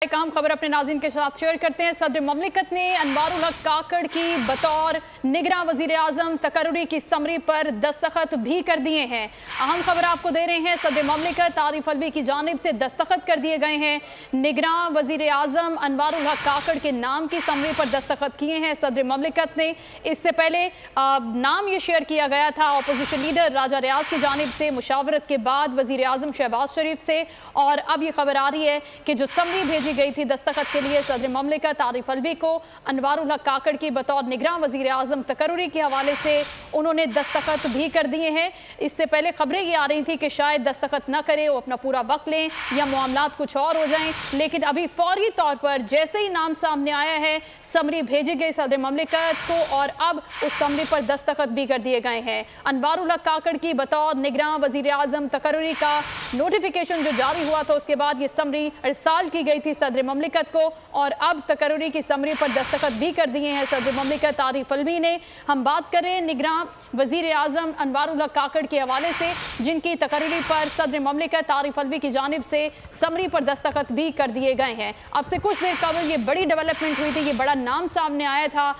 एक अहम खबर अपने नाज़रीन के साथ शेयर करते हैं। सदर ममलिकत ने अनवारुल हक काकड़ की बतौर निगरां वज़ीर आज़म तकर्रुरी की समरी पर दस्तखत भी कर दिए हैं। अहम खबर आपको दे रहे हैं, सदर ममलिकत आरिफ अलवी की जानिब से दस्तखत कर दिए गए हैं। निगरां वज़ीर आज़म अनवारुल हक काकड़ के नाम की समरी पर दस्तखत किए हैं सदर ममलिकत ने। इससे पहले नाम ये शेयर किया गया था अपोजिशन लीडर राजा रियाज की जानिब से मुशावरत के बाद वज़ीर आज़म शहबाज शरीफ से, और अब ये खबर आ रही है कि जो समरी भेजी गई थी दस्तखत के लिए सदर ममलिकत आरिफ अलवी को अनवारुल हक काकड़ की बतौर निगरां वज़ीर आज़म तकर्रुरी के हवाले से उन्होंने दस्तखत भी कर दिए हैं। इससे पहले खबरें ये आ रही थी कि शायद दस्तखत न करें, वो अपना पूरा वक्त लें या मामलात कुछ और हो जाएं, लेकिन अभी फौरी तौर पर जैसे ही नाम सामने आया है समरी भेजी गई सदर ममलिकत को और अब उस समरी पर दस्तखत भी कर दिए गए हैं। अनवारुल हक काकड़ की बतौर निगरां वज़ीर आज़म तकर्रुरी का नोटिफिकेशन जो जारी हुआ था उसके बाद ये समरी इरसाल की गई थी सदर ममलिकत को, और अब तकर्रुरी की समरी पर दस्तखत भी कर दिए हैं सदर ममलिकत आरिफ अलवी ने। हम बात करें निगरां वज़ीर आज़म अनवारुल हक काकड़ के हवाले से, जिनकी तकर्रुरी पर सदर ममलिकत आरिफ अलवी की जानिब से समरी पर दस्तखत भी कर दिए गए हैं। अब से कुछ देर कबल ये बड़ी डेवलपमेंट हुई थी, ये बड़ा नाम सामने आया था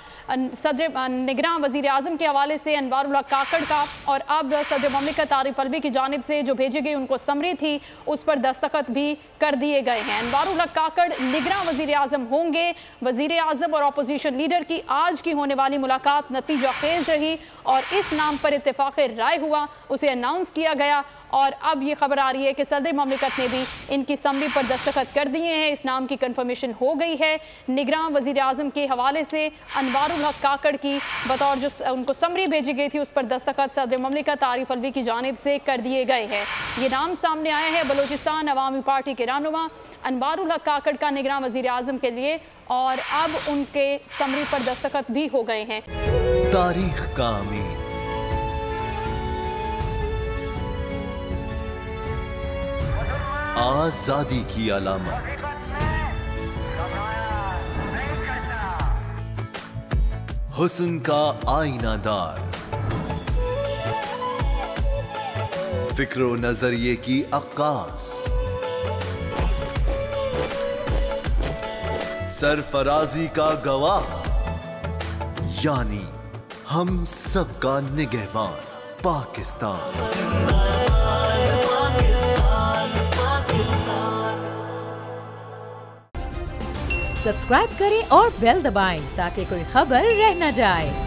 सदर निगरां वज़ीर आज़म के हवाले से अनवारुल हक काकड़ का, और अब सदर ममलिकत आरिफ अलवी की जानिब से जो भेजी गई उनको समरी थी उस पर दस्तखत भी कर दिए गए हैं। अनवारुल हक काकड़ निगरां वज़ीर आज़म होंगे। वज़ीर आज़म और अपोजिशन लीडर की आज की होने वाली मुलाकात नतीजा खेज रही और इस नाम पर इत्तेफाक राय हुआ, उसे अनाउंस किया गया, और अब ये खबर आ रही है कि सदर ममलिकत ने भी इनकी समरी पर दस्तखत कर दिए हैं। इस नाम की कन्फर्मेशन हो गई है। निगरां वज़ीर आज़म के हवाले से अनवारुल हक काकड़ की बतौर जो उनको समरी भेजी गई थी उस पर दस्तखत सदर ममलिकत आरिफ अलवी की जानिब से कर दिए गए हैं। ये नाम सामने आया है बलोचिस्तान अवामी पार्टी के रहनुमा अनवारुल हक काकड़ का निगरां वज़ीर आज़म के लिए, और अब उनके समरी पर दस्तखत भी हो गए हैं। तारीख का अमीर, आजादी की अलामत, हुस्न का आईनादार, फिक्रो नजरिए की अक्कास, सरफराजी का गवाह, यानी हम सबका निगहबान पाकिस्तान। सब्सक्राइब करें और बेल दबाएं ताकि कोई खबर रह न जाए।